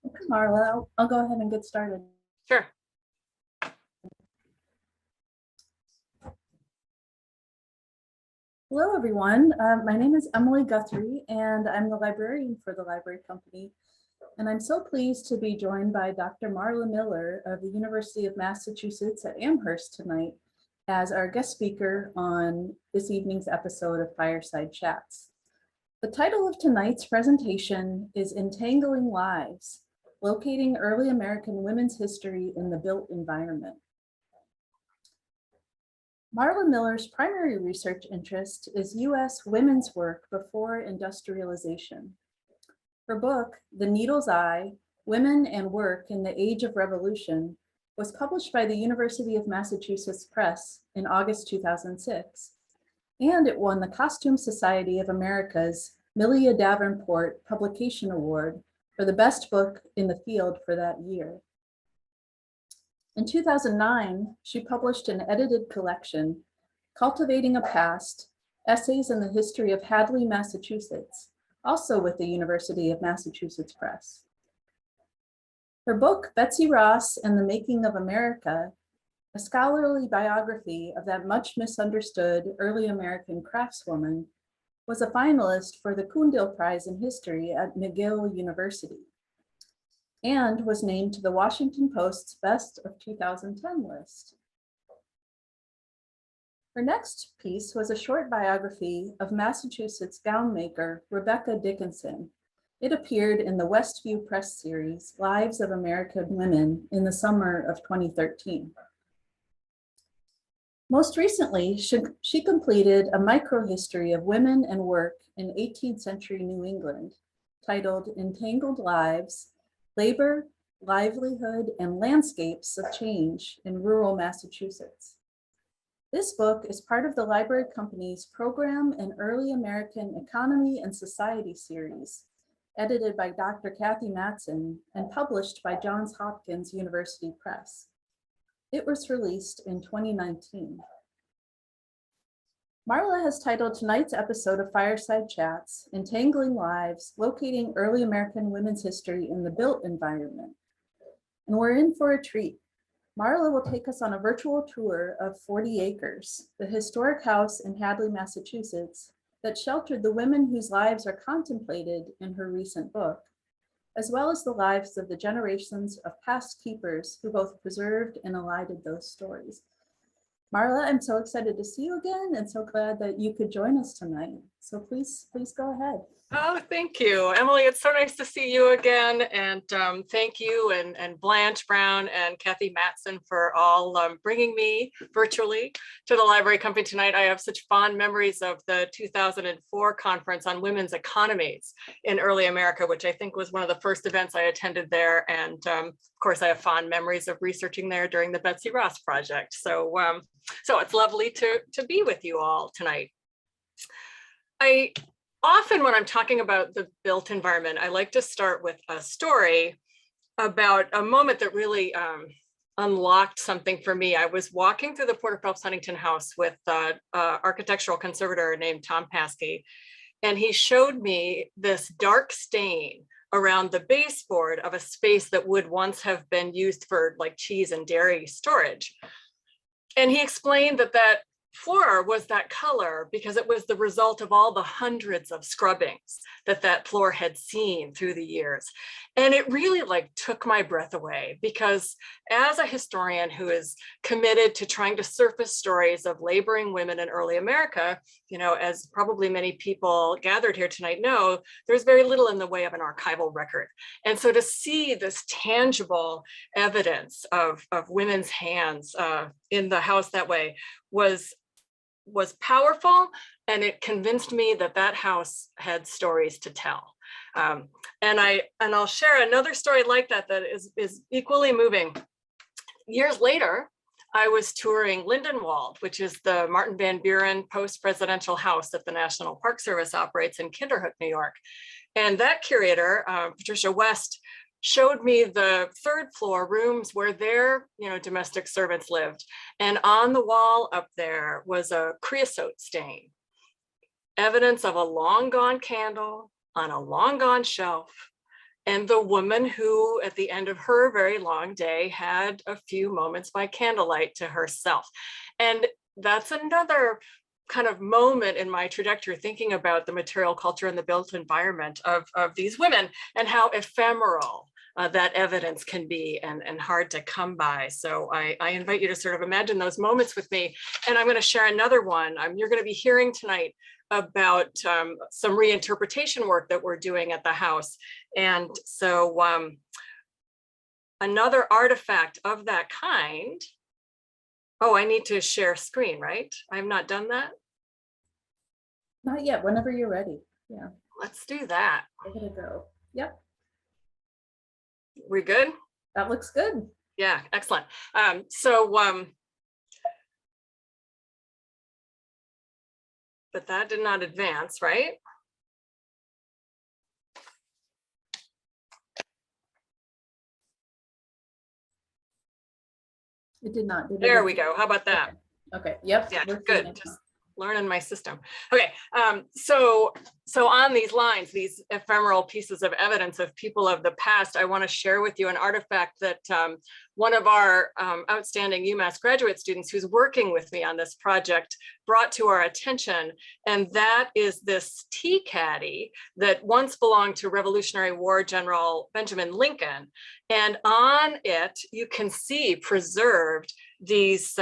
Okay, Marla, I'll go ahead and get started. Sure. Hello, everyone. My name is Emily Guthrie, and I'm the librarian for the library company. And I'm so pleased to be joined by Dr. Marla Miller of the University of Massachusetts at Amherst tonight as our guest speaker on this evening's episode of Fireside Chats. The title of tonight's presentation is Entangling Lives, Locating Early American Women's History in the Built Environment. Marla Miller's primary research interest is U.S. women's work before industrialization. Her book, The Needle's Eye, Women and Work in the Age of Revolution, was published by the University of Massachusetts Press in August 2006, and it won the Costume Society of America's Millia Davenport Publication Award for the best book in the field for that year. In 2009, she published an edited collection, Cultivating a Past, Essays in the History of Hadley, Massachusetts, also with the University of Massachusetts Press. Her book, Betsy Ross and the Making of America, a scholarly biography of that much misunderstood early American craftswoman, was a finalist for the Kundil Prize in History at McGill University, and was named to the Washington Post's Best of 2010 list. Her next piece was a short biography of Massachusetts gown maker Rebecca Dickinson. It appeared in the Westview Press series, Lives of American Women, in the summer of 2013. Most recently, she completed a microhistory of women and work in 18th century New England, titled Entangled Lives, Labor, Livelihood, and Landscapes of Change in Rural Massachusetts. This book is part of the library company's Program in Early American Economy and Society series, edited by Dr. Cathy Matson and published by Johns Hopkins University Press. It was released in 2019. Marla has titled tonight's episode of Fireside Chats, Entangling Lives, Locating Early American Women's History in the Built Environment. And we're in for a treat. Marla will take us on a virtual tour of 40 Acres, the historic house in Hadley, Massachusetts, that sheltered the women whose lives are contemplated in her recent book, as well as the lives of the generations of past keepers who both preserved and elided those stories. Marla, I'm so excited to see you again and so glad that you could join us tonight. So please go ahead. Oh, thank you, Emily. It's so nice to see you again. And thank you and Blanche Brown and Cathy Matson for all bringing me virtually to the library company tonight. I have such fond memories of the 2004 conference on women's economies in early America, which I think was one of the first events I attended there. And of course, I have fond memories of researching there during the Betsy Ross project. So it's lovely to be with you all tonight. Often when I'm talking about the built environment, I like to start with a story about a moment that really unlocked something for me. I was walking through the Porter Phelps Huntington house with an architectural conservator named Tom Paskey, and he showed me this dark stain around the baseboard of a space that would once have been used for like cheese and dairy storage. And he explained that floor was that color because it was the result of all the hundreds of scrubbings that floor had seen through the years. And it really took my breath away, because as a historian who is committed to trying to surface stories of laboring women in early America, as probably many people gathered here tonight know, there's very little in the way of an archival record. And so to see this tangible evidence of women's hands in the house that way was powerful, and it convinced me that house had stories to tell. And I'll share another story like that is equally moving. Years later, I was touring Lindenwald, which is the Martin Van Buren post-presidential house that the National Park Service operates in Kinderhook, New York. And that curator, Patricia West, showed me the third floor rooms where their domestic servants lived. And on the wall up there was a creosote stain, evidence of a long gone candle on a long gone shelf, and the woman who, at the end of her very long day, had a few moments by candlelight to herself. And that's another kind of moment in my trajectory, thinking about the material culture and the built environment of these women and how ephemeral that evidence can be and hard to come by. So I invite you to sort of imagine those moments with me. And I'm going to share another one. You're going to be hearing tonight about some reinterpretation work that we're doing at the house. And so another artifact of that kind. Oh, I need to share screen, right? I have not done that. Not yet, whenever you're ready. Yeah. Let's do that. Give it a go. Yep. We're good? That looks good. Yeah, excellent. But that did not advance, right? It did not. There we go. How about that? Okay. Yep. Yeah, good. Just learning my system. Okay. So on these lines, these ephemeral pieces of evidence of people of the past, I want to share with you an artifact that one of our outstanding UMass graduate students who's working with me on this project brought to our attention. And that is this tea caddy that once belonged to Revolutionary War General Benjamin Lincoln. And on it, you can see preserved these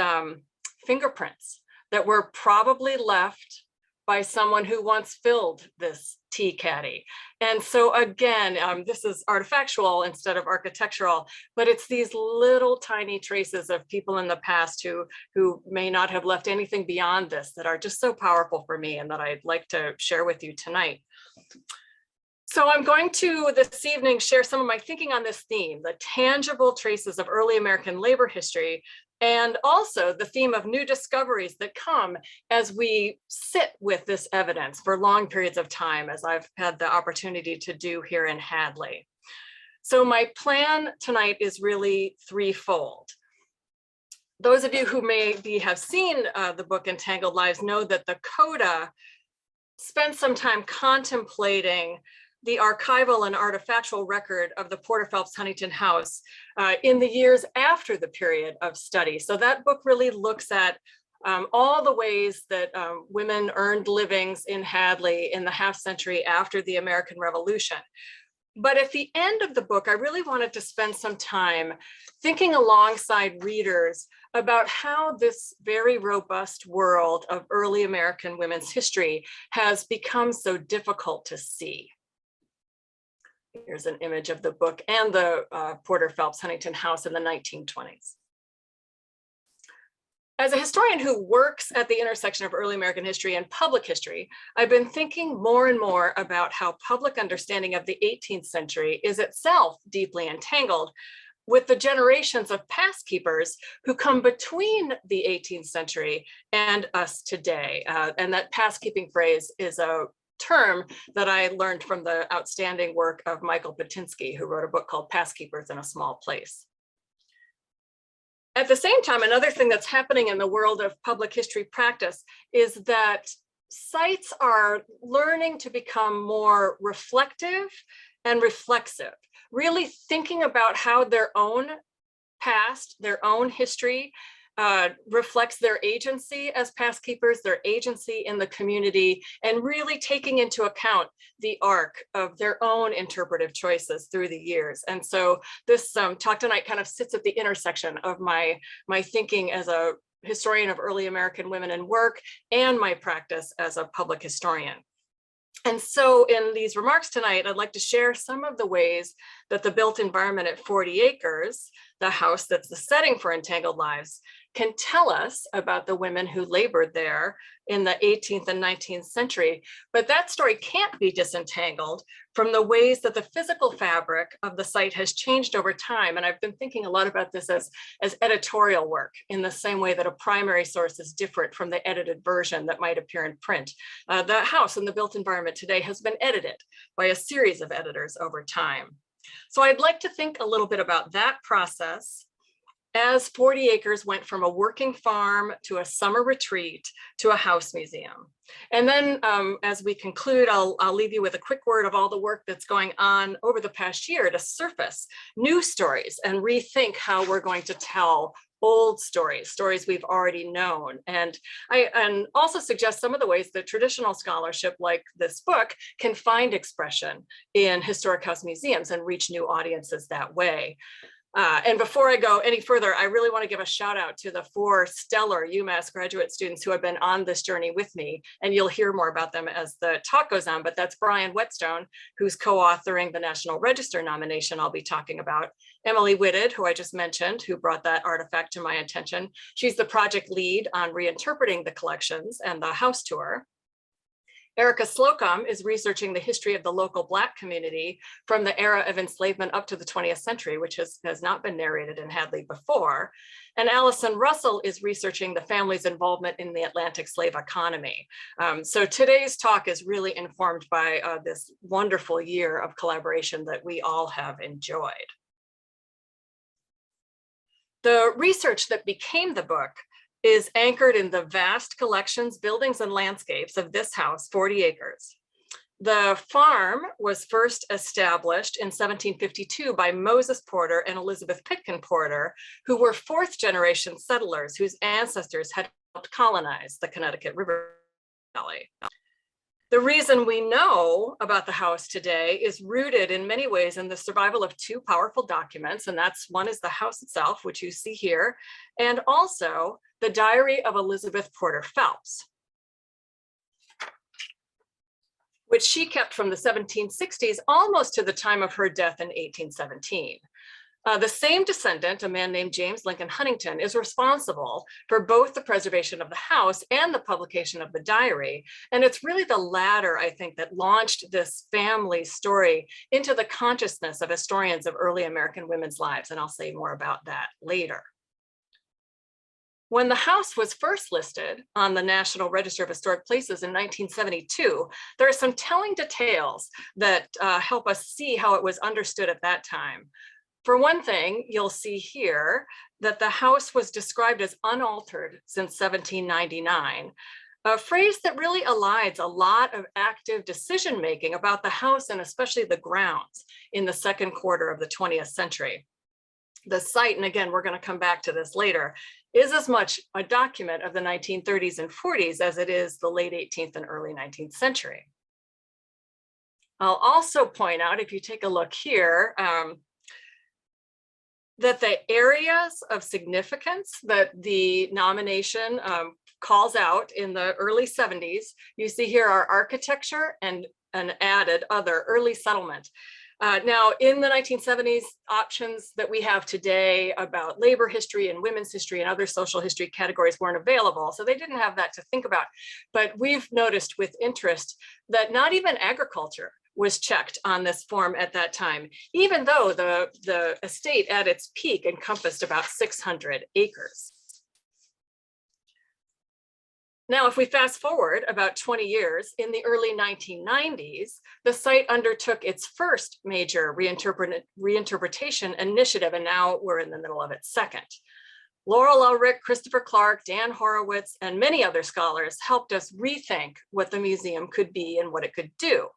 fingerprints that were probably left by someone who once filled this tea caddy. And so again, this is artifactual instead of architectural, but it's these little tiny traces of people in the past who may not have left anything beyond this that are just so powerful for me and that I'd like to share with you tonight. So I'm going to this evening share some of my thinking on this theme, the tangible traces of early American labor history, and also the theme of new discoveries that come as we sit with this evidence for long periods of time, as I've had the opportunity to do here in Hadley. So my plan tonight is really threefold. Those of you who maybe have seen the book Entangled Lives know that the coda spent some time contemplating the archival and artifactual record of the Porter Phelps Huntington house in the years after the period of study. So that book really looks at all the ways that women earned livings in Hadley in the half century after the American Revolution. But at the end of the book, I really wanted to spend some time thinking alongside readers about how this very robust world of early American women's history has become so difficult to see. Here's an image of the book and the Porter Phelps Huntington house in the 1920s. As a historian who works at the intersection of early American history and public history, I've been thinking more and more about how public understanding of the 18th century is itself deeply entangled with the generations of pastkeepers who come between the 18th century and us today. And that pastkeeping phrase is a term that I learned from the outstanding work of Michael Patinsky, who wrote a book called Pastkeepers in a Small Place. At the same time, another thing that's happening in the world of public history practice is that sites are learning to become more reflective and reflexive, really thinking about how their own past, their own history, reflects their agency as pastkeepers, their agency in the community, and really taking into account the arc of their own interpretive choices through the years. And so this talk tonight kind of sits at the intersection of my thinking as a historian of early American women in work and my practice as a public historian. And so in these remarks tonight, I'd like to share some of the ways that the built environment at 40 acres, the house that's the setting for Entangled Lives, can tell us about the women who labored there in the 18th and 19th century. But that story can't be disentangled from the ways that the physical fabric of the site has changed over time. And I've been thinking a lot about this as editorial work, in the same way that a primary source is different from the edited version that might appear in print. The house in the built environment today has been edited by a series of editors over time. So I'd like to think a little bit about that process as 40 acres went from a working farm to a summer retreat to a house museum. And then as we conclude, I'll leave you with a quick word of all the work that's going on over the past year to surface new stories and rethink how we're going to tell old stories, stories we've already known. And also suggest some of the ways that traditional scholarship like this book can find expression in historic house museums and reach new audiences that way. And before I go any further, I really want to give a shout out to the 4 stellar UMass graduate students who have been on this journey with me, and you'll hear more about them as the talk goes on, but that's Brian Whetstone, who's co-authoring the National Register nomination I'll be talking about. Emily Whitted, who I just mentioned, who brought that artifact to my attention. She's the project lead on reinterpreting the collections and the house tour. Erica Slocum is researching the history of the local Black community from the era of enslavement up to the 20th century, which has not been narrated in Hadley before. And Allison Russell is researching the family's involvement in the Atlantic slave economy. So today's talk is really informed by this wonderful year of collaboration that we all have enjoyed. The research that became the book is anchored in the vast collections, buildings, and landscapes of this house, 40 acres. The farm was first established in 1752 by Moses Porter and Elizabeth Pitkin Porter, who were 4th generation settlers whose ancestors had helped colonize the Connecticut River Valley. The reason we know about the house today is rooted in many ways in the survival of 2 powerful documents, and that's one is the house itself, which you see here, and also the diary of Elizabeth Porter Phelps, which she kept from the 1760s almost to the time of her death in 1817. The same descendant, a man named James Lincoln Huntington, is responsible for both the preservation of the house and the publication of the diary. And it's really the latter, I think, that launched this family story into the consciousness of historians of early American women's lives. And I'll say more about that later. When the house was first listed on the National Register of Historic Places in 1972, there are some telling details that help us see how it was understood at that time. For one thing, you'll see here that the house was described as unaltered since 1799, a phrase that really elides a lot of active decision-making about the house and especially the grounds in the second quarter of the 20th century. The site, and again, we're going to come back to this later, is as much a document of the 1930s and 40s as it is the late 18th and early 19th century. I'll also point out, if you take a look here, that the areas of significance that the nomination calls out in the early 70s, you see here are architecture and an added other early settlement. Now, in the 1970s, options that we have today about labor history and women's history and other social history categories weren't available, so they didn't have that to think about. But we've noticed with interest that not even agriculture was checked on this form at that time, even though the estate at its peak encompassed about 600 acres. Now, if we fast forward about 20 years, in the early 1990s, the site undertook its first major reinterpretation initiative, and now we're in the middle of its second. Laurel Ulrich, Christopher Clark, Dan Horowitz, and many other scholars helped us rethink what the museum could be and what it could do.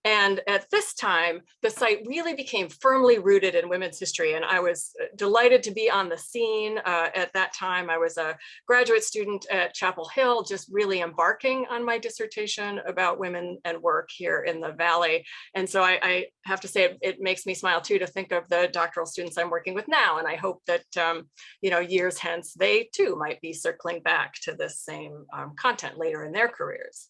And at this time, the site really became firmly rooted in women's history. And I was delighted to be on the scene at that time. I was a graduate student at Chapel Hill, just really embarking on my dissertation about women and work here in the Valley. And so I have to say, it makes me smile too, to think of the doctoral students I'm working with now. And I hope that, years hence, they too might be circling back to this same content later in their careers.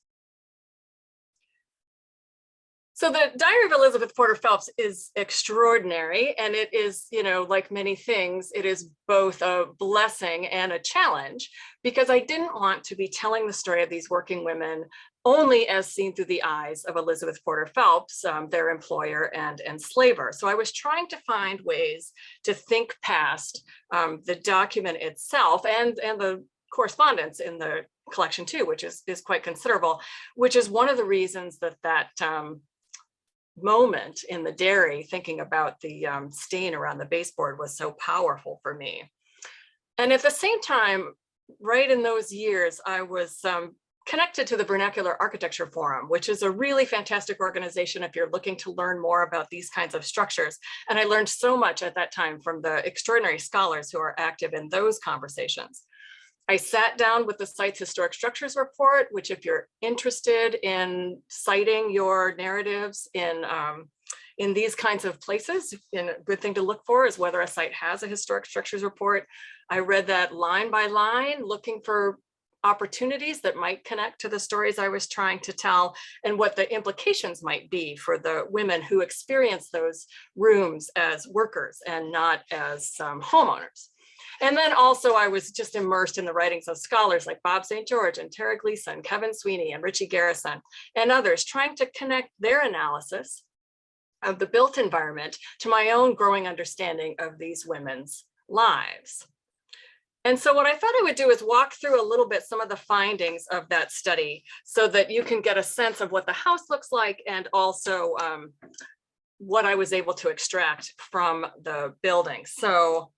So the Diary of Elizabeth Porter Phelps is extraordinary, and it is, like many things, it is both a blessing and a challenge, because I didn't want to be telling the story of these working women only as seen through the eyes of Elizabeth Porter Phelps, their employer and enslaver. So I was trying to find ways to think past the document itself and the correspondence in the collection too, which is quite considerable, which is one of the reasons that moment in the dairy, thinking about the stain around the baseboard, was so powerful for me. And at the same time, right in those years, I was connected to the Vernacular Architecture Forum, which is a really fantastic organization if you're looking to learn more about these kinds of structures. And I learned so much at that time from the extraordinary scholars who are active in those conversations. I sat down with the site's historic structures report, which if you're interested in citing your narratives in these kinds of places, and a good thing to look for is whether a site has a historic structures report. I read that line by line, looking for opportunities that might connect to the stories I was trying to tell and what the implications might be for the women who experience those rooms as workers and not as homeowners. And then also I was just immersed in the writings of scholars like Bob St. George and Tara Gleason, Kevin Sweeney and Richie Garrison and others, trying to connect their analysis of the built environment to my own growing understanding of these women's lives. And so what I thought I would do is walk through a little bit some of the findings of that study so that you can get a sense of what the house looks like and also what I was able to extract from the building. So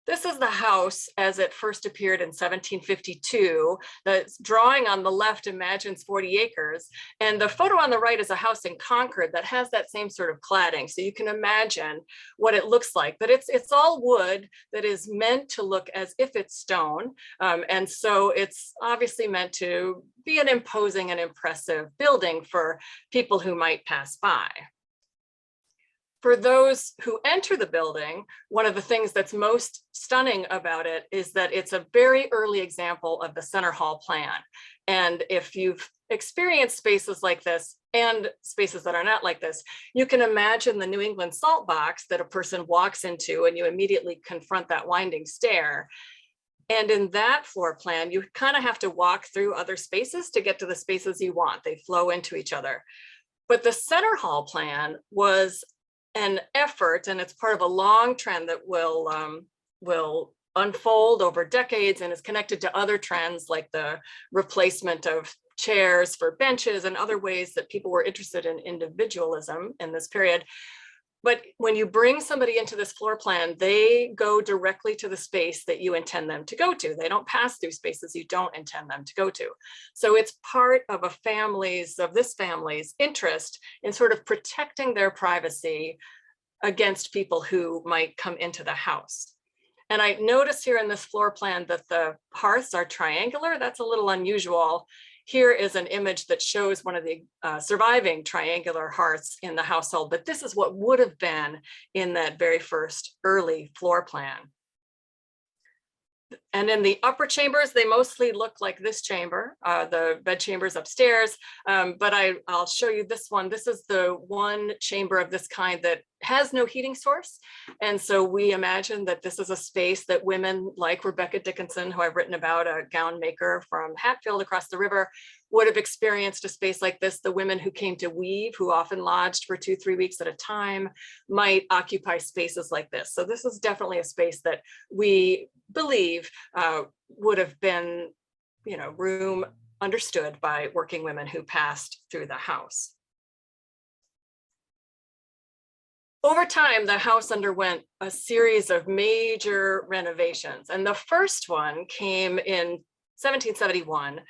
this is the house as it first appeared in 1752. The drawing on the left imagines 40 acres. And the photo on the right is a house in Concord that has that same sort of cladding. So you can imagine what it looks like. But it's all wood that is meant to look as if it's stone. And so it's obviously meant to be an imposing and impressive building for people who might pass by. For those who enter the building, one of the things that's most stunning about it is that it's a very early example of the center hall plan. And if you've experienced spaces like this and spaces that are not like this, you can imagine the New England salt box that a person walks into and you immediately confront that winding stair. And in that floor plan, you kind of have to walk through other spaces to get to the spaces you want. They flow into each other. But the center hall plan was an effort, and it's part of a long trend that will unfold over decades and is connected to other trends like the replacement of chairs for benches and other ways that people were interested in individualism in this period. But when you bring somebody into this floor plan, they go directly to the space that you intend them to go to. They don't pass through spaces you don't intend them to go to. So it's part of this family's interest in sort of protecting their privacy against people who might come into the house. And I notice here in this floor plan that the hearths are triangular. That's a little unusual. Here is an image that shows one of the surviving triangular hearths in the household, but this is what would have been in that very first early floor plan. And in the upper chambers, they mostly look like this chamber, the bed chambers upstairs, but I'll show you this one. This is the one chamber of this kind that has no heating source. And so we imagine that this is a space that women like Rebecca Dickinson, who I've written about, a gown maker from Hatfield across the river, would have experienced a space like this. The women who came to weave, who often lodged for 2-3 weeks at a time, might occupy spaces like this. So this is definitely a space that we believe would have been, room understood by working women who passed through the house. Over time, the house underwent a series of major renovations, and the first one came in 1771,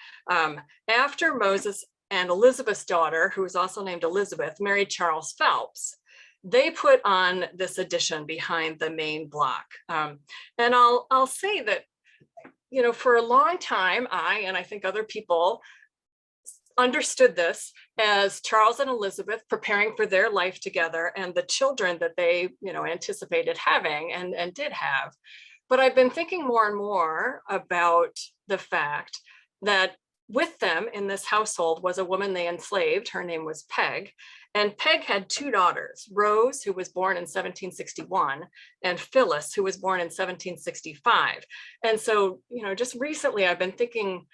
after Moses and Elizabeth's daughter, who was also named Elizabeth, married Charles Phelps. They put on this addition behind the main block. And I'll say that, for a long time, and I think other people understood this as Charles and Elizabeth preparing for their life together and the children that they, anticipated having and did have. But I've been thinking more and more about the fact that with them in this household was a woman they enslaved. Her name was Peg. And Peg had 2 daughters, Rose, who was born in 1761, and Phyllis, who was born in 1765. And so, just recently I've been thinking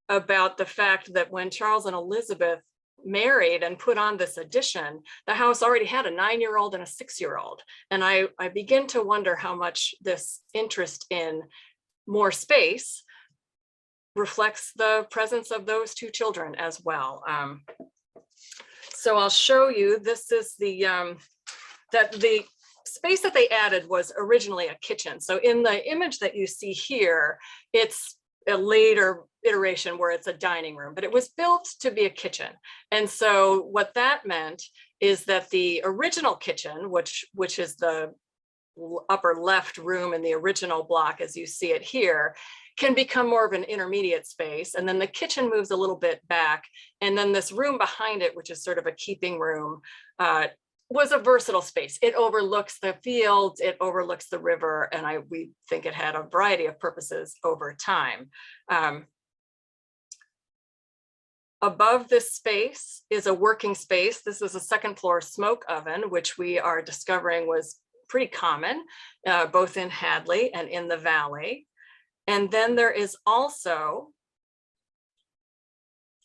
about the fact that when Charles and Elizabeth married and put on this addition, the house already had a 9-year-old and a 6-year-old. And I begin to wonder how much this interest in more space reflects the presence of those 2 children as well. So I'll show you, this is the space that they added was originally a kitchen. So in the image that you see here, it's a later iteration where it's a dining room, but it was built to be a kitchen. And so what that meant is that the original kitchen, which is the upper left room in the original block as you see it here, can become more of an intermediate space. And then the kitchen moves a little bit back. And then this room behind it, which is sort of a keeping room, was a versatile space. It overlooks the fields, it overlooks the river, and we think it had a variety of purposes over time. Above this space is a working space. This is a second floor smoke oven, which we are discovering was pretty common, both in Hadley and in the valley. And then there is also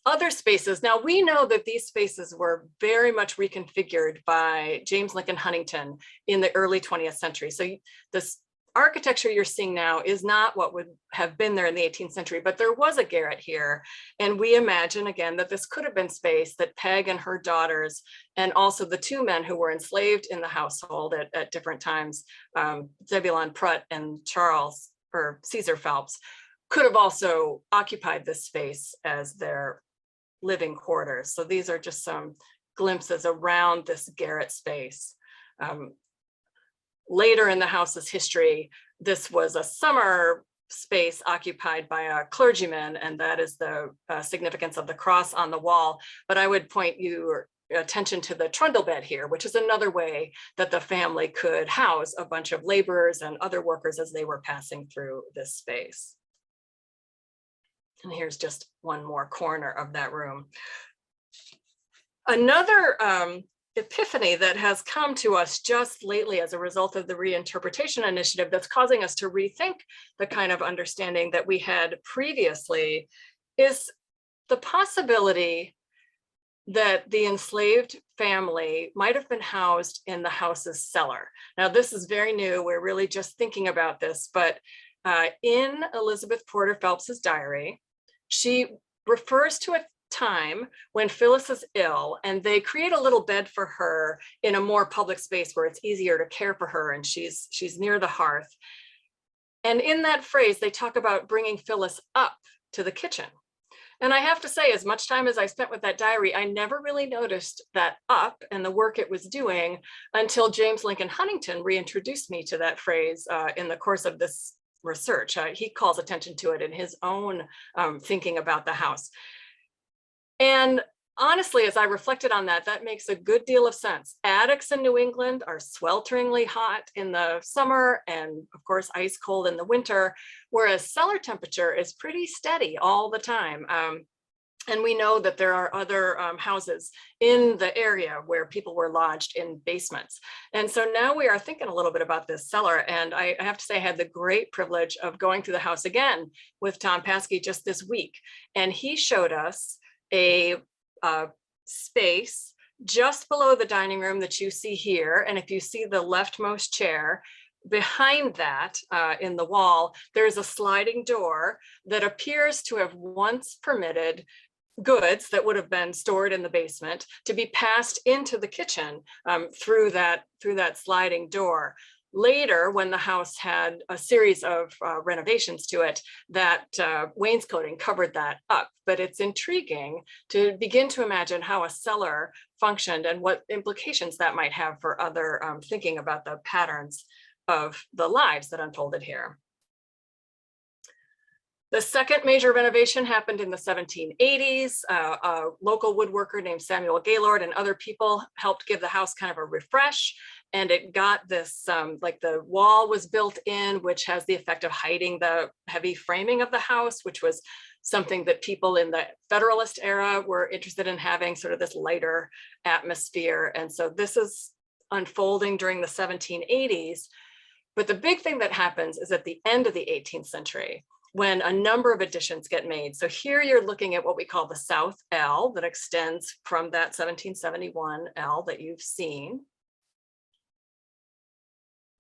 other spaces. Now we know that these spaces were very much reconfigured by James Lincoln Huntington in the early 20th century. So this architecture you're seeing now is not what would have been there in the 18th century, but there was a garret here. And we imagine again that this could have been space that Peg and her daughters, and also the two men who were enslaved in the household at different times, Zebulon Prutt and Charles or Caesar Phelps, could have also occupied this space as their living quarters. So these are just some glimpses around this garret space. Later in the house's history, this was a summer space occupied by a clergyman, and that is the significance of the cross on the wall. But I would point your attention to the trundle bed here, which is another way that the family could house a bunch of laborers and other workers as they were passing through this space. And here's just one more corner of that room. Another epiphany that has come to us just lately as a result of the reinterpretation initiative that's causing us to rethink the kind of understanding that we had previously is the possibility that the enslaved family might have been housed in the house's cellar. Now, this is very new. We're really just thinking about this, but in Elizabeth Porter Phelps's diary, she refers to a time when Phyllis is ill, and they create a little bed for her in a more public space where it's easier to care for her, and she's near the hearth. And in that phrase, they talk about bringing Phyllis up to the kitchen. And I have to say, as much time as I spent with that diary, I never really noticed that up and the work it was doing until James Lincoln Huntington reintroduced me to that phrase in the course of this research. He calls attention to it in his own thinking about the house. And honestly, as I reflected on that, that makes a good deal of sense. Attics in New England are swelteringly hot in the summer and of course ice cold in the winter, whereas cellar temperature is pretty steady all the time. And we know that there are other houses in the area where people were lodged in basements. And so now we are thinking a little bit about this cellar. And I have to say I had the great privilege of going through the house again with Tom Paskey just this week. And he showed us a space just below the dining room that you see here. And if you see the leftmost chair, behind that in the wall, there's a sliding door that appears to have once permitted goods that would have been stored in the basement to be passed into the kitchen through that sliding door. Later, when the house had a series of renovations to it, that wainscoting covered that up. But it's intriguing to begin to imagine how a cellar functioned and what implications that might have for other thinking about the patterns of the lives that unfolded here. The second major renovation happened in the 1780s. A local woodworker named Samuel Gaylord and other people helped give the house kind of a refresh. And it got this, like the wall was built in, which has the effect of hiding the heavy framing of the house, which was something that people in the Federalist era were interested in having, sort of this lighter atmosphere. And so this is unfolding during the 1780s. But the big thing that happens is at the end of the 18th century, when a number of additions get made. So here you're looking at what we call the South L that extends from that 1771 L that you've seen.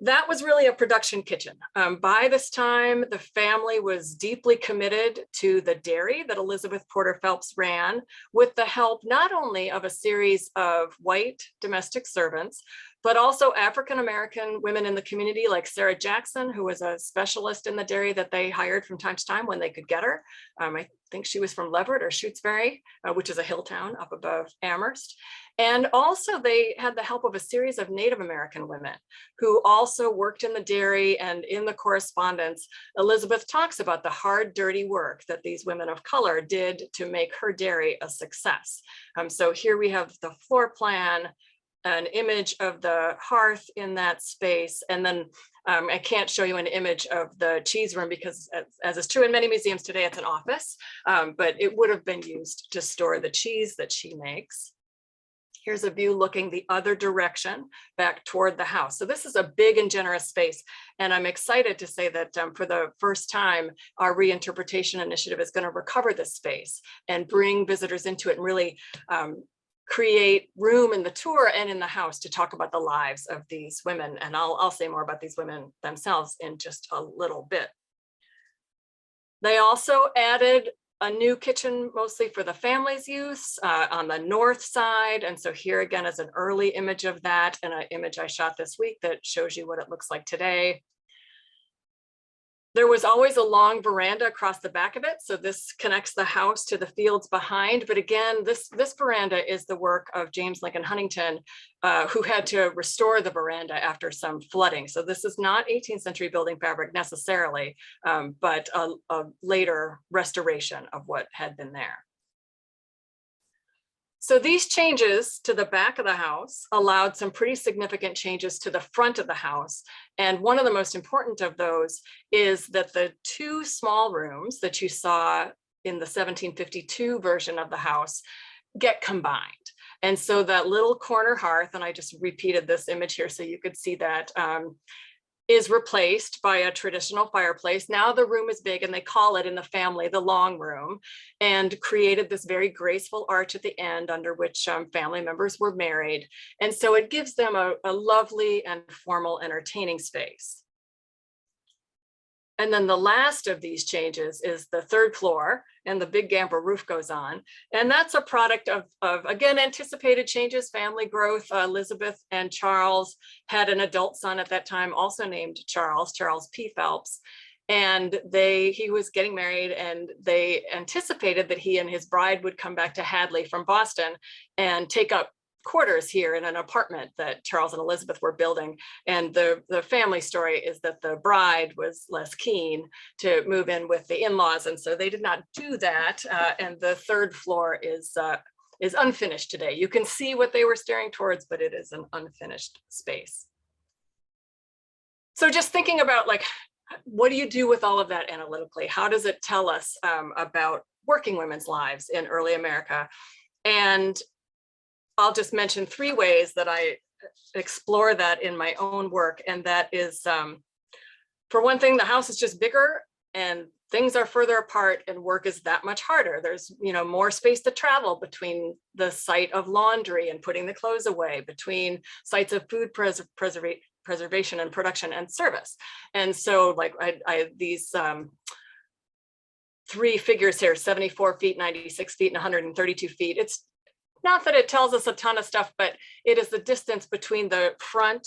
That was really a production kitchen. By this time, the family was deeply committed to the dairy that Elizabeth Porter Phelps ran, with the help not only of a series of white domestic servants, but also African-American women in the community like Sarah Jackson, who was a specialist in the dairy that they hired from time to time when they could get her. I think she was from Leverett or Shutesbury, which is a hill town up above Amherst. And also they had the help of a series of Native American women who also worked in the dairy. And in the correspondence, Elizabeth talks about the hard, dirty work that these women of color did to make her dairy a success. So here we have the floor plan, an image of the hearth in that space. And then I can't show you an image of the cheese room because as is true in many museums today, it's an office, but it would have been used to store the cheese that she makes. Here's a view looking the other direction back toward the house. So this is a big and generous space. And I'm excited to say that for the first time, our reinterpretation initiative is going to recover this space and bring visitors into it and really create room in the tour and in the house to talk about the lives of these women. And I'll say more about these women themselves in just a little bit. They also added a new kitchen, mostly for the family's use, on the north side. And so here again is an early image of that and an image I shot this week that shows you what it looks like today. There was always a long veranda across the back of it. So this connects the house to the fields behind. But again, this veranda is the work of James Lincoln Huntington, who had to restore the veranda after some flooding. So this is not 18th century building fabric necessarily, but a later restoration of what had been there. So these changes to the back of the house allowed some pretty significant changes to the front of the house. And one of the most important of those is that the two small rooms that you saw in the 1752 version of the house get combined. And so that little corner hearth, and I just repeated this image here so you could see that, is replaced by a traditional fireplace. Now the room is big and they call it in the family the long room, and created this very graceful arch at the end under which family members were married. And so it gives them a lovely and formal entertaining space. And then the last of these changes is the third floor, and the big gambrel roof goes on. And that's a product of again, anticipated changes, family growth. Elizabeth and Charles had an adult son at that time, also named Charles P. Phelps. And he was getting married, and they anticipated that he and his bride would come back to Hadley from Boston and take up quarters here in an apartment that Charles and Elizabeth were building. And the family story is that the bride was less keen to move in with the in-laws, and so they did not do that. And the third floor is unfinished today. You can see what they were steering towards, but it is an unfinished space. So just thinking about, like, what do you do with all of that analytically? How does it tell us about working women's lives in early America? And I'll just mention three ways that I explore that in my own work. And that is, for one thing, the house is just bigger and things are further apart and work is that much harder. There's, more space to travel between the site of laundry and putting the clothes away, between sites of food preservation and production and service. And so like I these three figures here, 74 feet, 96 feet, and 132 feet. It's not that it tells us a ton of stuff, but it is the distance between the front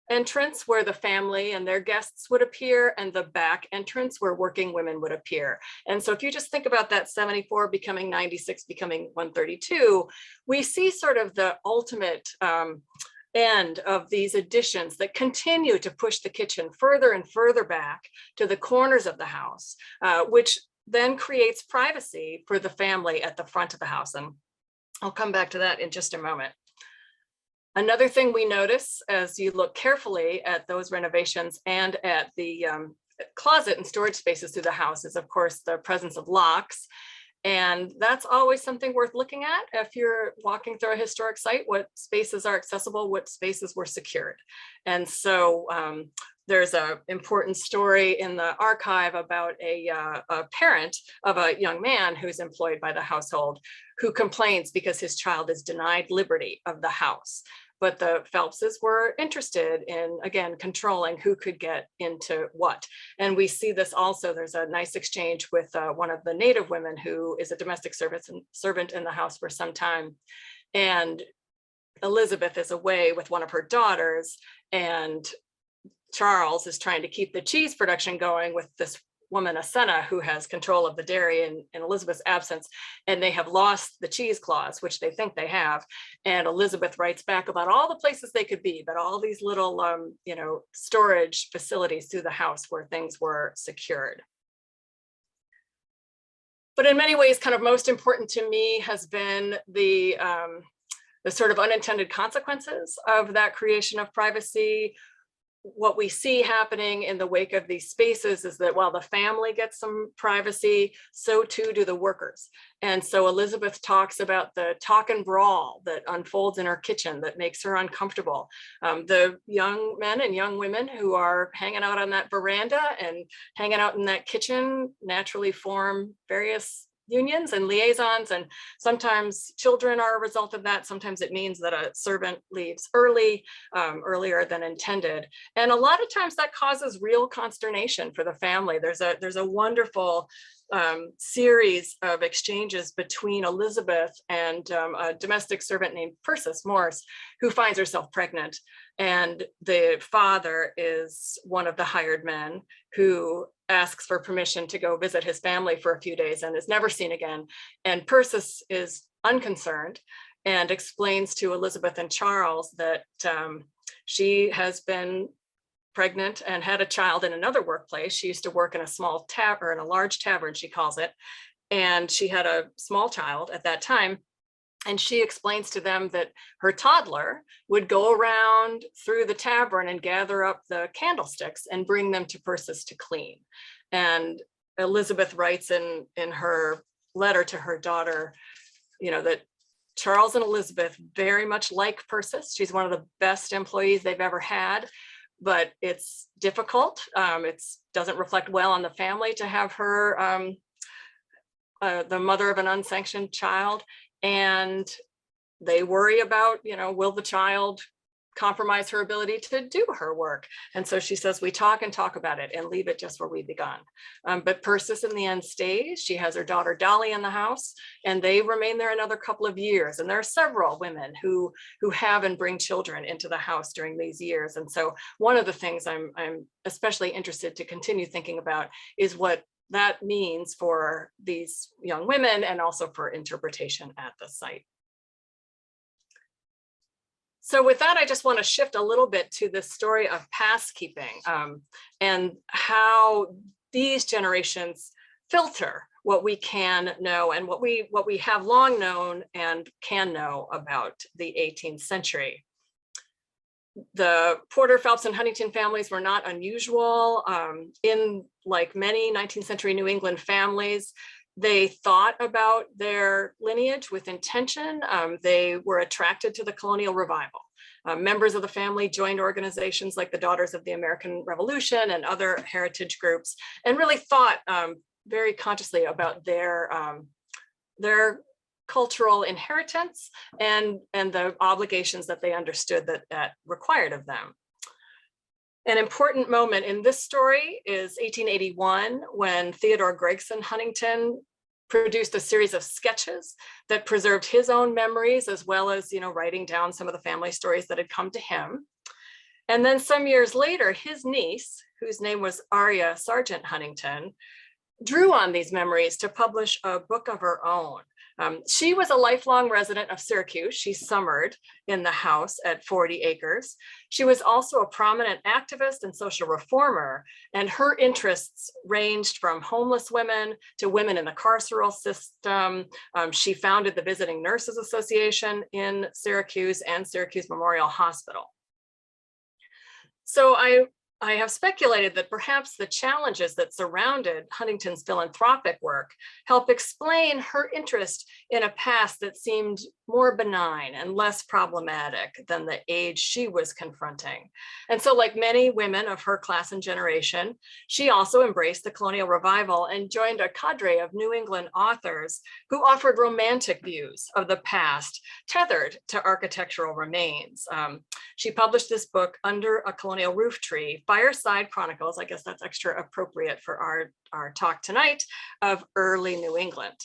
entrance where the family and their guests would appear and the back entrance where working women would appear. And so if you just think about that 74 becoming 96, becoming 132, we see sort of the ultimate end of these additions that continue to push the kitchen further and further back to the corners of the house, which then creates privacy for the family at the front of the house. And I'll come back to that in just a moment. Another thing we notice as you look carefully at those renovations and at the closet and storage spaces through the house is, of course, the presence of locks. And that's always something worth looking at if you're walking through a historic site. What spaces are accessible, what spaces were secured. And so there's an important story in the archive about a parent of a young man who's employed by the household who complains because his child is denied liberty of the house. But the Phelpses were interested in, again, controlling who could get into what. And we see this also, there's a nice exchange with one of the native women who is a domestic servant in the house for some time. And Elizabeth is away with one of her daughters, and Charles is trying to keep the cheese production going with this woman, Asenna, who has control of the dairy in Elizabeth's absence, and they have lost the cheese clause, which they think they have. And Elizabeth writes back about all the places they could be, but all these little, storage facilities through the house where things were secured. But in many ways, kind of most important to me has been the sort of unintended consequences of that creation of privacy. What we see happening in the wake of these spaces is that while the family gets some privacy, so too do the workers. And so Elizabeth talks about the talk and brawl that unfolds in her kitchen that makes her uncomfortable. The young men and young women who are hanging out on that veranda and hanging out in that kitchen naturally form various unions and liaisons, and sometimes children are a result of that. Sometimes it means that a servant leaves earlier than intended, and a lot of times that causes real consternation for the family. There's a wonderful series of exchanges between Elizabeth and a domestic servant named Persis Morse, who finds herself pregnant, and the father is one of the hired men who asks for permission to go visit his family for a few days and is never seen again. And Persis is unconcerned and explains to Elizabeth and Charles that she has been pregnant and had a child in another workplace. She used to work in a small tavern, a large tavern, she calls it. And she had a small child at that time. And she explains to them that her toddler would go around through the tavern and gather up the candlesticks and bring them to Persis to clean. And Elizabeth writes in her letter to her daughter, that Charles and Elizabeth very much like Persis. She's one of the best employees they've ever had, but it's difficult. It doesn't reflect well on the family to have her the mother of an unsanctioned child. And they worry about, will the child compromise her ability to do her work? And so she says, we talk and talk about it and leave it just where we begun. But Persis in the end stays. She has her daughter Dolly in the house, and they remain there another couple of years. And there are several women who have and bring children into the house during these years. And so one of the things I'm especially interested to continue thinking about is what that means for these young women and also for interpretation at the site. So with that, I just want to shift a little bit to the story of pastkeeping and how these generations filter what we can know and what we have long known and can know about the 18th century. The Porter, Phelps, and Huntington families were not unusual. In like many 19th century New England families, they thought about their lineage with intention. They were attracted to the colonial revival. Members of the family joined organizations like the Daughters of the American Revolution and other heritage groups, and really thought very consciously about their cultural inheritance and the obligations that they understood that required of them. An important moment in this story is 1881, when Theodore Gregson Huntington produced a series of sketches that preserved his own memories, as well as writing down some of the family stories that had come to him. And then some years later, his niece, whose name was Arya Sargent Huntington, drew on these memories to publish a book of her own. She was a lifelong resident of Syracuse. She summered in the house at 40 acres. She was also a prominent activist and social reformer, and her interests ranged from homeless women to women in the carceral system. She founded the Visiting Nurses Association in Syracuse and Syracuse Memorial Hospital. So I have speculated that perhaps the challenges that surrounded Huntington's philanthropic work help explain her interest in a past that seemed more benign and less problematic than the age she was confronting. And so, like many women of her class and generation, she also embraced the colonial revival and joined a cadre of New England authors who offered romantic views of the past tethered to architectural remains. She published this book under a colonial roof tree, Fireside Chronicles, I guess that's extra appropriate for our talk tonight, of early New England.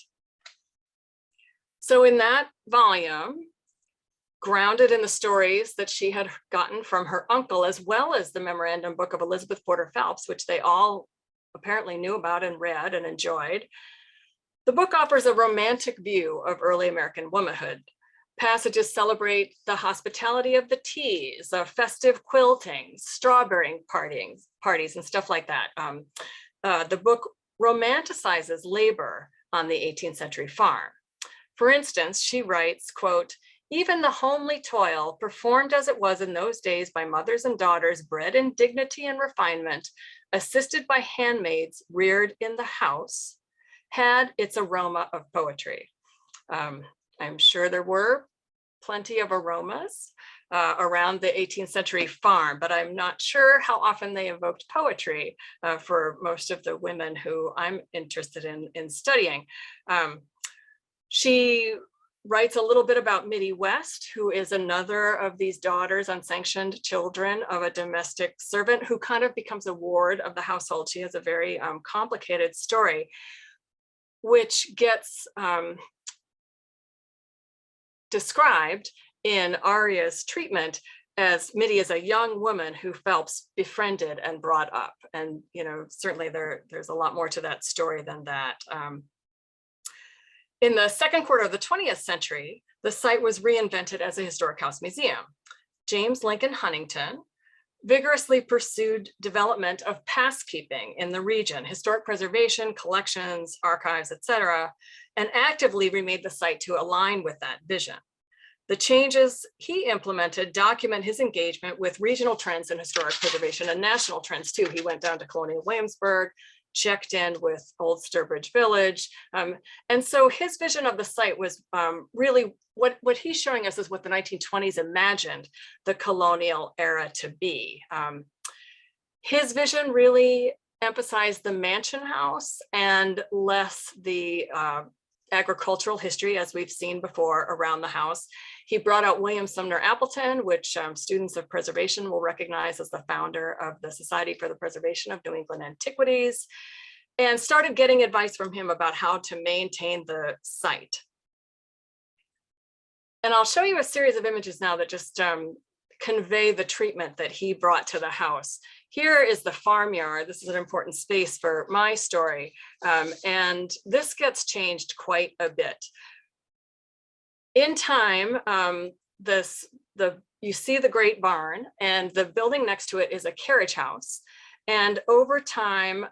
So in that volume, grounded in the stories that she had gotten from her uncle, as well as the memorandum book of Elizabeth Porter Phelps, which they all apparently knew about and read and enjoyed. The book offers a romantic view of early American womanhood. Passages celebrate the hospitality of the teas, festive quilting, strawberry parties, and stuff like that. The book romanticizes labor on the 18th century farm. For instance, she writes, quote, "Even the homely toil, performed as it was in those days by mothers and daughters, bred in dignity and refinement, assisted by handmaids reared in the house, had its aroma of poetry." I'm sure there were plenty of aromas around the 18th century farm, but I'm not sure how often they evoked poetry for most of the women who I'm interested in studying. She writes a little bit about Mittie West, who is another of these daughters, unsanctioned children of a domestic servant who kind of becomes a ward of the household. She has a very complicated story, which gets described in Arya's treatment as Mittie is a young woman who Phelps befriended and brought up. And, you know, certainly there's a lot more to that story than that. In the second quarter of the 20th century, the site was reinvented as a historic house museum. James Lincoln Huntington vigorously pursued development of pastkeeping in the region, historic preservation, collections, archives, etc., and actively remade the site to align with that vision. The changes he implemented document his engagement with regional trends in historic preservation and national trends too. He went down to Colonial Williamsburg, checked in with Old Sturbridge Village. And so his vision of the site was really what he's showing us is what the 1920s imagined the colonial era to be. His vision really emphasized the mansion house and less the agricultural history, as we've seen before, around the house. He brought out William Sumner Appleton, which students of preservation will recognize as the founder of the Society for the Preservation of New England Antiquities, and started getting advice from him about how to maintain the site. And I'll show you a series of images now that just convey the treatment that he brought to the house. Here is the farmyard. This is an important space for my story. And this gets changed quite a bit. In time, you see the great barn, and the building next to it is a carriage house. And over time,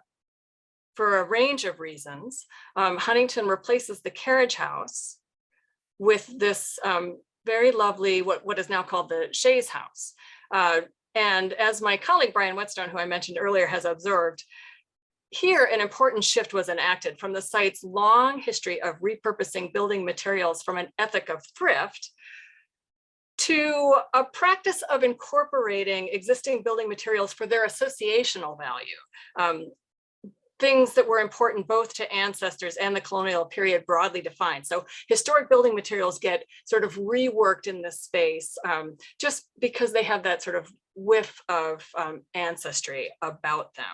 for a range of reasons, Huntington replaces the carriage house with this very lovely, what is now called the chaise house. And as my colleague, Brian Whetstone, who I mentioned earlier, has observed, here an important shift was enacted from the site's long history of repurposing building materials from an ethic of thrift to a practice of incorporating existing building materials for their associational value. Things that were important both to ancestors and the colonial period broadly defined. So historic building materials get sort of reworked in this space just because they have that sort of whiff of ancestry about them.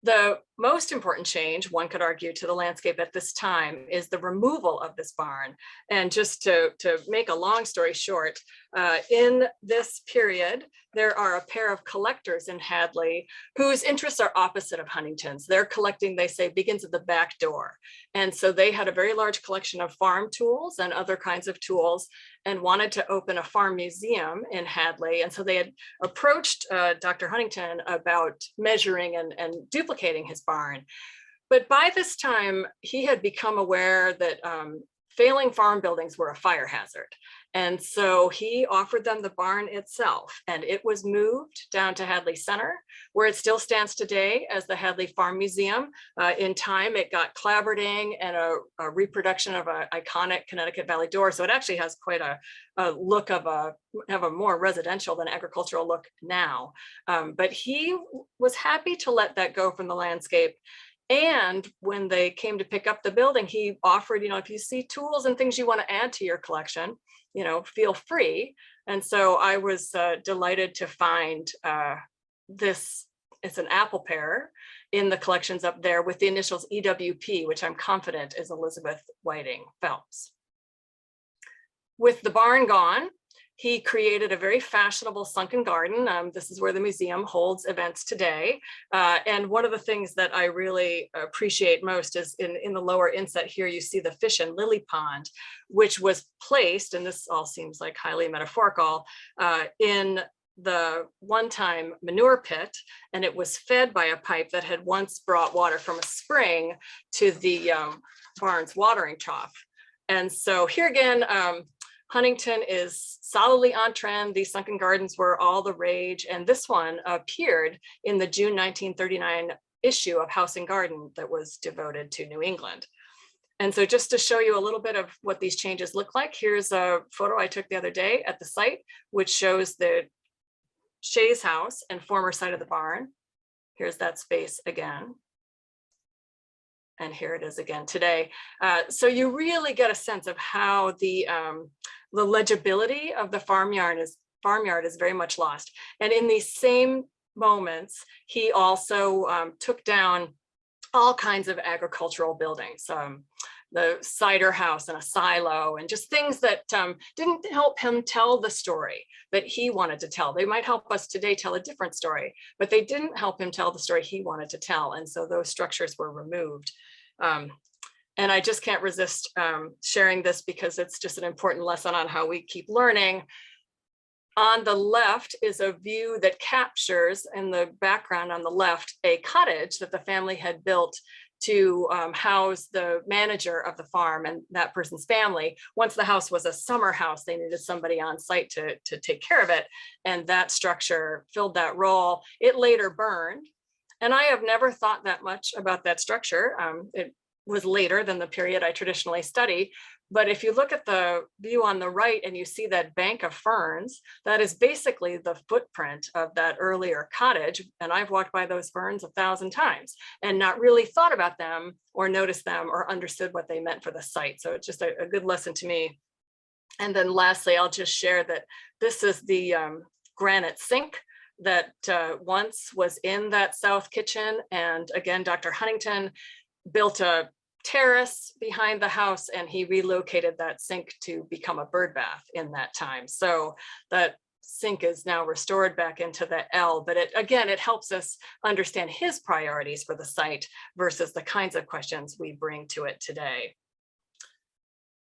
The most important change, one could argue, to the landscape at this time is the removal of this barn. And just to make a long story short, in this period, there are a pair of collectors in Hadley whose interests are opposite of Huntington's. Their collecting, they say, begins at the back door. And so they had a very large collection of farm tools and other kinds of tools and wanted to open a farm museum in Hadley. And so they had approached Dr. Huntington about measuring and duplicating his barn. But by this time, he had become aware that failing farm buildings were a fire hazard. And so he offered them the barn itself, and it was moved down to Hadley Center, where it still stands today as the Hadley Farm Museum. In time, it got clapboarding and a reproduction of an iconic Connecticut Valley door. So it actually has quite a look of a more residential than agricultural look now. But he was happy to let that go from the landscape. And when they came to pick up the building, he offered, if you see tools and things you want to add to your collection, feel free. And so I was delighted to find this, it's an apple pear in the collections up there with the initials EWP, which I'm confident is Elizabeth Whiting Phelps. With the barn gone, he created a very fashionable sunken garden. This is where the museum holds events today. And one of the things that I really appreciate most is in the lower inset here, you see the fish and lily pond, which was placed, and this all seems like highly metaphorical, in the one-time manure pit, and it was fed by a pipe that had once brought water from a spring to the barn's watering trough. And so here again, Huntington is solidly on trend. These sunken gardens were all the rage, and this one appeared in the June 1939 issue of House and Garden that was devoted to New England. And so just to show you a little bit of what these changes look like, here's a photo I took the other day at the site, which shows the Shays house and former site of the barn. Here's that space again. And here it is again today. So you really get a sense of how the legibility of the farmyard is very much lost. And in these same moments, he also took down all kinds of agricultural buildings, the cider house and a silo, and just things that didn't help him tell the story that he wanted to tell. They might help us today tell a different story, but they didn't help him tell the story he wanted to tell. And so those structures were removed. And I just can't resist sharing this because it's just an important lesson on how we keep learning. On the left is a view that captures, in the background on the left, a cottage that the family had built to house the manager of the farm and that person's family. Once the house was a summer house, they needed somebody on site to take care of it. And that structure filled that role. It later burned. And I have never thought that much about that structure. It was later than the period I traditionally study. But if you look at the view on the right and you see that bank of ferns, that is basically the footprint of that earlier cottage. And I've walked by those ferns 1,000 times and not really thought about them or noticed them or understood what they meant for the site. So it's just a good lesson to me. And then lastly, I'll just share that this is the granite sink that once was in that south kitchen. And again, Dr. Huntington built a terrace behind the house and he relocated that sink to become a bird bath in that time. So that sink is now restored back into the L, but it helps us understand his priorities for the site versus the kinds of questions we bring to it today.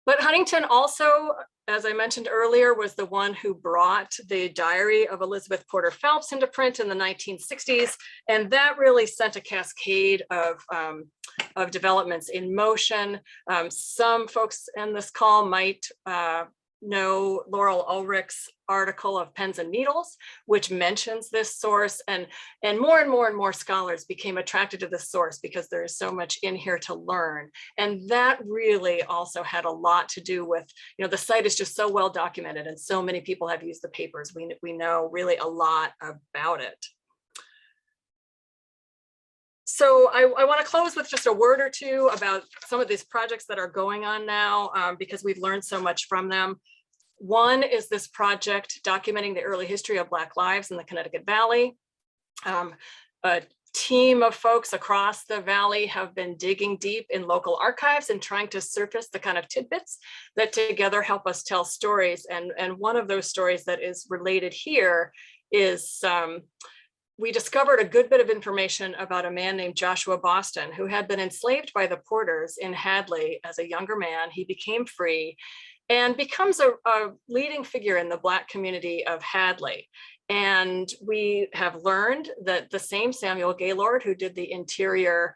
But Huntington also, as I mentioned earlier, was the one who brought the diary of Elizabeth Porter Phelps into print in the 1960s. And that really sent a cascade of developments in motion. Some folks in this call might know Laurel Ulrich's article of Pens and Needles, which mentions this source, and more scholars became attracted to this source because there is so much in here to learn. And that really also had a lot to do with, the site is just so well documented and so many people have used the papers. We know really a lot about it. So I want to close with just a word or two about some of these projects that are going on now because we've learned so much from them. One is this project documenting the early history of Black lives in the Connecticut Valley. A team of folks across the valley have been digging deep in local archives and trying to surface the kind of tidbits that together help us tell stories. And one of those stories that is related here is we discovered a good bit of information about a man named Joshua Boston, who had been enslaved by the Porters in Hadley as a younger man. He became free and becomes a leading figure in the Black community of Hadley. And we have learned that the same Samuel Gaylord, who did the interior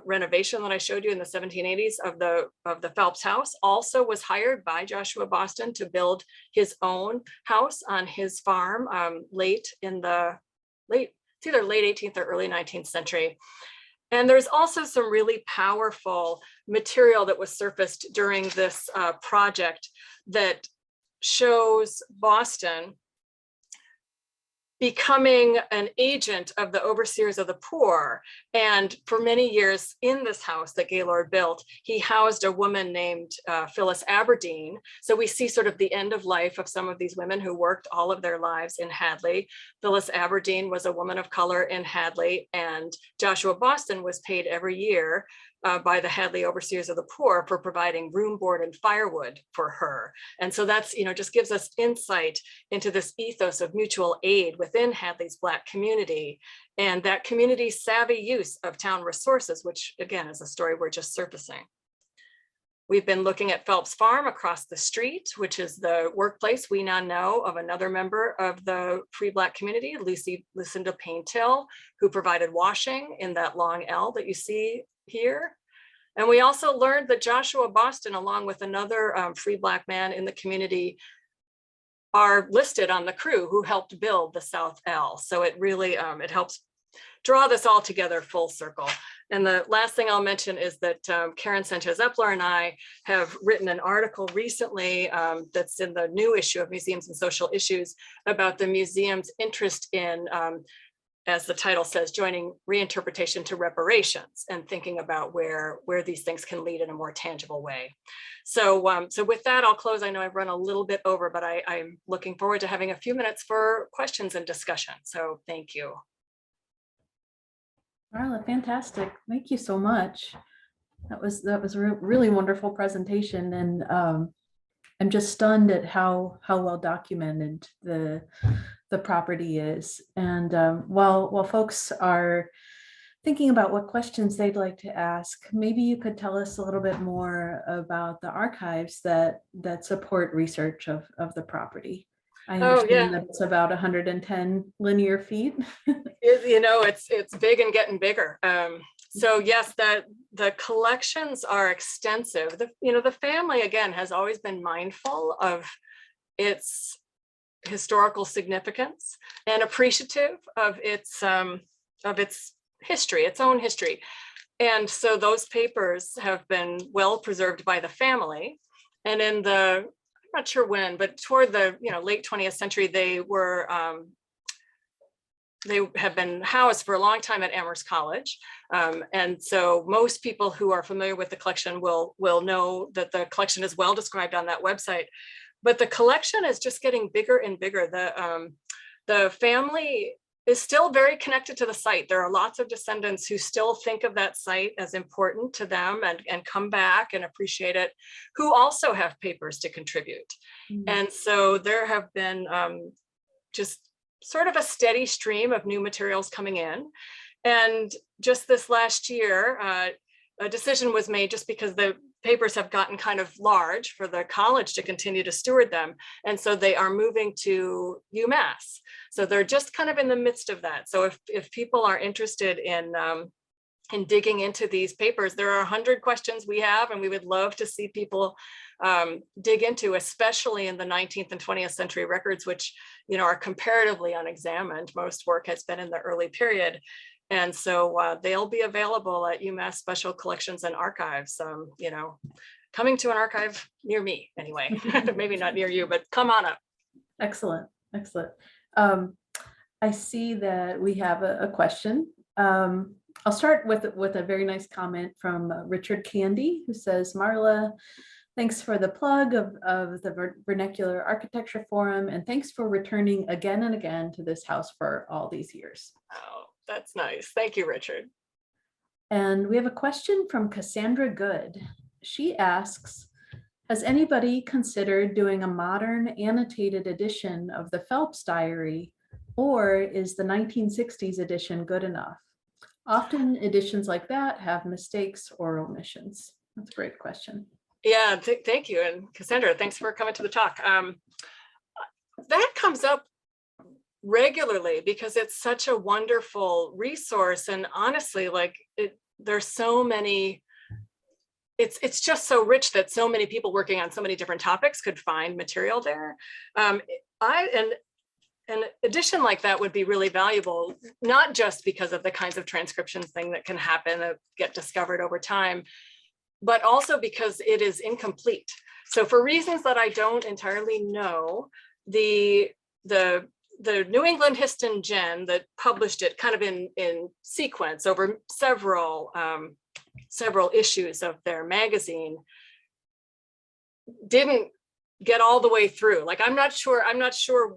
renovation that I showed you in the 1780s of the Phelps house, also was hired by Joshua Boston to build his own house on his farm it's either late 18th or early 19th century. And there's also some really powerful material that was surfaced during this project that shows Boston becoming an agent of the overseers of the poor. And for many years in this house that Gaylord built, he housed a woman named Phyllis Aberdeen. So we see sort of the end of life of some of these women who worked all of their lives in Hadley. Phyllis Aberdeen was a woman of color in Hadley, and Joshua Boston was paid every year by the Hadley Overseers of the Poor for providing room, board, and firewood for her. And so that's, just gives us insight into this ethos of mutual aid within Hadley's Black community and that community savvy use of town resources, which again is a story we're just surfacing. We've been looking at Phelps Farm across the street, which is the workplace we now know of another member of the Free Black community, Lucinda Paintill, who provided washing in that long L that you see here. And we also learned that Joshua Boston, along with another Free Black man in the community, are listed on the crew who helped build the South L. So it really, it helps draw this all together full circle. And the last thing I'll mention is that Karen Sanchez-Epler and I have written an article recently that's in the new issue of Museums and Social Issues about the museum's interest in, as the title says, joining reinterpretation to reparations and thinking about where these things can lead in a more tangible way. So, so with that, I'll close. I know I've run a little bit over, but I'm looking forward to having a few minutes for questions and discussion. So thank you. Marla, fantastic. Thank you so much. That was a really wonderful presentation, and I'm just stunned at how well documented the property is. And while folks are thinking about what questions they'd like to ask, maybe you could tell us a little bit more about the archives that support research of the property. I understand that it's about 110 linear feet. It's big and getting bigger. So yes, the collections are extensive. The family, again, has always been mindful of its historical significance and appreciative of its history, its own history. And so those papers have been well preserved by the family. And in the, I'm not sure when, but toward the late 20th century, they have been housed for a long time at Amherst College. And so most people who are familiar with the collection will know that the collection is well described on that website. But the collection is just getting bigger and bigger. The family is still very connected to the site. There are lots of descendants who still think of that site as important to them and come back and appreciate it, who also have papers to contribute. Mm-hmm. And so there have been just sort of a steady stream of new materials coming in. And just this last year, a decision was made, just because the papers have gotten kind of large for the college to continue to steward them. And so they are moving to UMass. So they're just kind of in the midst of that. So if people are interested in digging into these papers, there are 100 questions we have, and we would love to see people dig into, especially in the 19th and 20th century records, which are comparatively unexamined. Most work has been in the early period. And so they'll be available at UMass Special Collections and Archives, coming to an archive near me anyway, maybe not near you, but come on up. Excellent, excellent. I see that we have a question. I'll start with a very nice comment from Richard Candy, who says, Marla, thanks for the plug of the Vernacular Architecture Forum, and thanks for returning again and again to this house for all these years. Oh, that's nice. Thank you, Richard. And we have a question from Cassandra Good. She asks, has anybody considered doing a modern annotated edition of the Phelps Diary, or is the 1960s edition good enough? Often editions like that have mistakes or omissions. That's a great question. Yeah, thank you. And Cassandra, thanks for coming to the talk. That comes up regularly because it's such a wonderful resource. And honestly, there's so many, it's just so rich that so many people working on so many different topics could find material there. An edition like that would be really valuable, not just because of the kinds of transcriptions thing that can happen that get discovered over time, but also because it is incomplete. So for reasons that I don't entirely know, the New England Histon Gen that published it kind of in sequence over several issues of their magazine didn't get all the way through. I'm not sure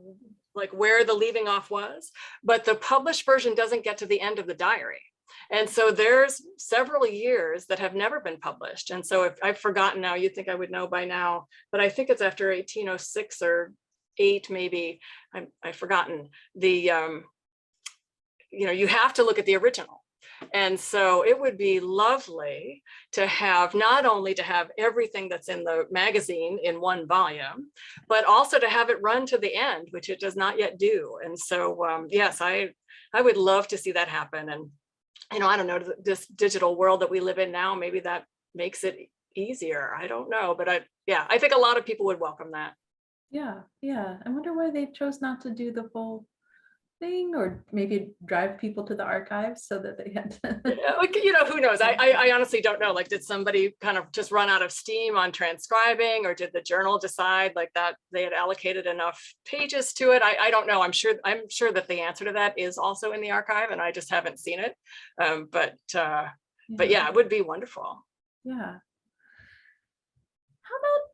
where the leaving off was, but the published version doesn't get to the end of the diary. And so there's several years that have never been published. And so if I've forgotten now, you'd think I would know by now, but I think it's after 1806 or 8, maybe. I've forgotten the, you have to look at the original. And so it would be lovely to have, not only to have everything that's in the magazine in one volume, but also to have it run to the end, which it does not yet do. And so, yes, I would love to see that happen. And, I don't know, this digital world that we live in now, maybe that makes it easier. I don't know, but I think a lot of people would welcome that. Yeah. I wonder why they chose not to do the full thing, or maybe drive people to the archives so that they had to. Who knows? I honestly don't know. Like, did somebody kind of just run out of steam on transcribing, or did the journal decide like that they had allocated enough pages to it? I don't know. I'm sure that the answer to that is also in the archive, and I just haven't seen it. But yeah, it would be wonderful. Yeah.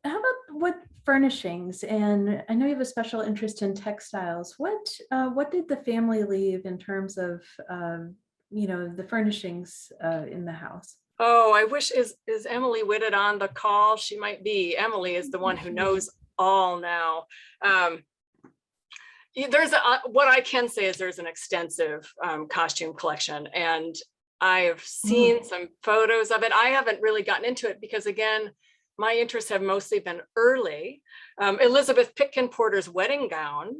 How about what furnishings? And I know you have a special interest in textiles. What did the family leave in terms of the furnishings in the house? Oh, I wish, is Emily Whitted on the call? She might be. Emily is the one who knows all now. What I can say is there's an extensive costume collection, and I've seen some photos of it. I haven't really gotten into it because, again, my interests have mostly been early. Elizabeth Pitkin Porter's wedding gown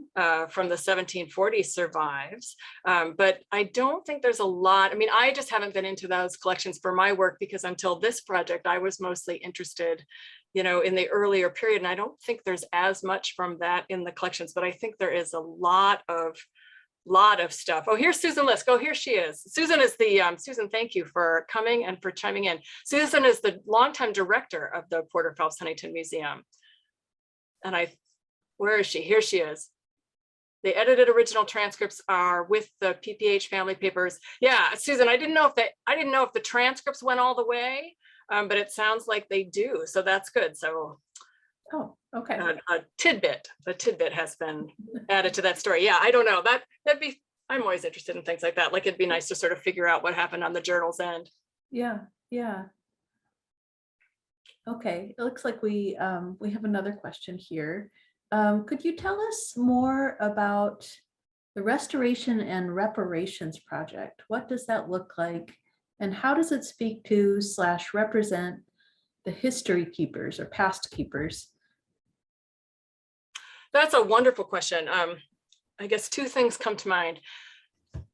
from the 1740s survives, but I don't think there's a lot. I mean, I just haven't been into those collections for my work because until this project, I was mostly interested, in the earlier period. And I don't think there's as much from that in the collections, but I think there is a lot of stuff. Oh, here's Susan Lisk. Oh, here she is. Susan is the, Susan, thank you for coming and for chiming in. Susan is the longtime director of the Porter Phelps Huntington Museum. And where is she? Here she is. The edited original transcripts are with the PPH family papers. Yeah, Susan, I didn't know if the transcripts went all the way, but it sounds like they do. So that's good. So oh, okay. A tidbit has been added to that story. Yeah, I don't know. I'm always interested in things like that. Like, it'd be nice to sort of figure out what happened on the journal's end. Yeah. Okay, it looks like we have another question here. Could you tell us more about the Restoration and Reparations Project? What does that look like? And how does it speak to / represent the history keepers or past keepers? That's a wonderful question. I guess two things come to mind.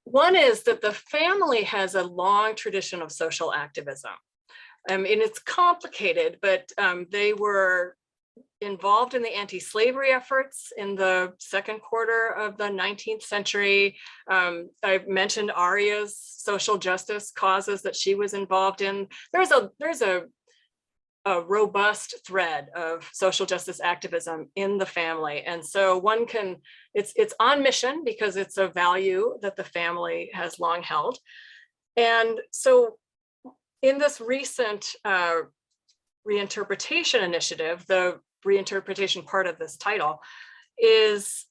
One is that the family has a long tradition of social activism. And it's complicated, but they were involved in the anti-slavery efforts in the second quarter of the 19th century. I've mentioned Arya's social justice causes that she was involved in. There's a robust thread of social justice activism in the family. And so it's on mission because it's a value that the family has long held. And so in this recent reinterpretation initiative, the reinterpretation part of this title is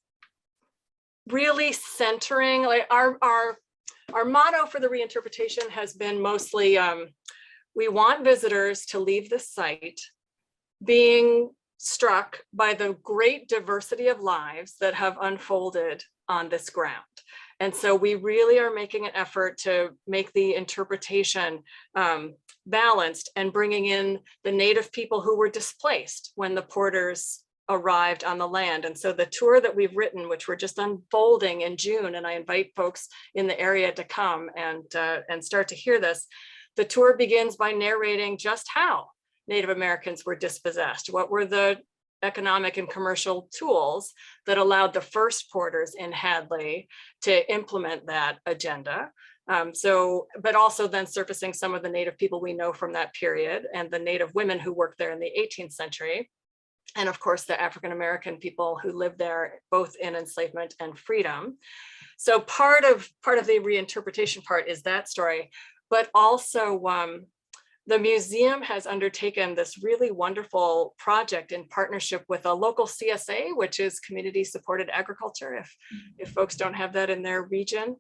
really centering, like our motto for the reinterpretation has been mostly, we want visitors to leave the site being struck by the great diversity of lives that have unfolded on this ground. And so we really are making an effort to make the interpretation balanced and bringing in the native people who were displaced when the porters arrived on the land. And so the tour that we've written, which we're just unfolding in June, and I invite folks in the area to come and start to hear this. The tour begins by narrating just how Native Americans were dispossessed. What were the economic and commercial tools that allowed the first porters in Hadley to implement that agenda? But also then surfacing some of the Native people we know from that period and the Native women who worked there in the 18th century. And of course, the African-American people who lived there, both in enslavement and freedom. So part of the reinterpretation part is that story, but also the museum has undertaken this really wonderful project in partnership with a local CSA, which is community supported agriculture, if folks don't have that in their region.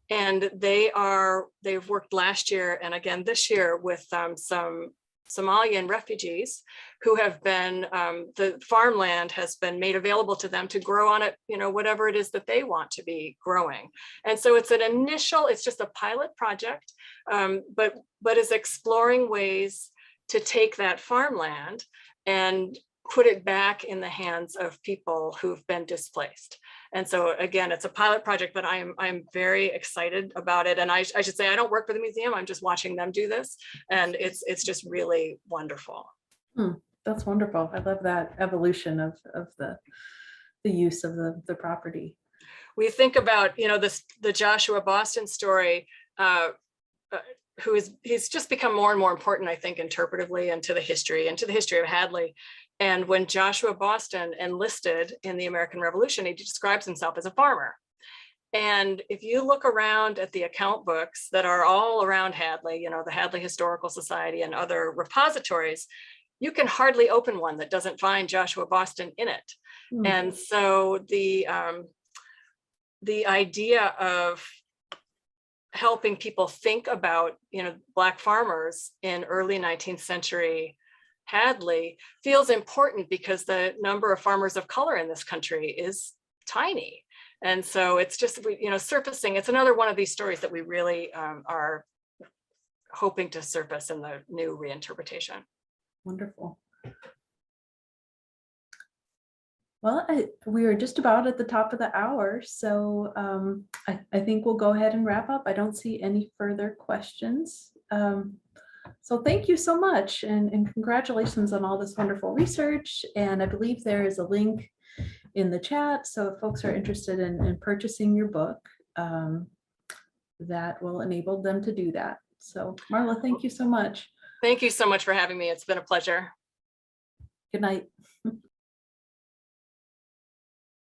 And they've worked last year and again this year with some Somalian refugees who have been, the farmland has been made available to them to grow on it, whatever it is that they want to be growing. And so it's it's just a pilot project, but is exploring ways to take that farmland and put it back in the hands of people who've been displaced. And so again, it's a pilot project, but I'm very excited about it. And I should say, I don't work for the museum. I'm just watching them do this. And it's just really wonderful. That's wonderful. I love that evolution of the use of the property. We think about, the Joshua Boston story, he's just become more and more important, I think, interpretively and to the history of Hadley. And when Joshua Boston enlisted in the American Revolution, he describes himself as a farmer. And if you look around at the account books that are all around Hadley, the Hadley Historical Society and other repositories, you can hardly open one that doesn't find Joshua Boston in it. And so the idea of helping people think about, Black farmers in early 19th century Hadley feels important because the number of farmers of color in this country is tiny. And so it's just, surfacing. It's another one of these stories that we really are hoping to surface in the new reinterpretation. Wonderful. Well, we are just about at the top of the hour, so I think we'll go ahead and wrap up. I don't see any further questions. So thank you so much, and congratulations on all this wonderful research. And I believe there is a link in the chat, so if folks are interested in purchasing your book, that will enable them to do that. So Marla, thank you so much. Thank you so much for having me. It's been a pleasure. Good night.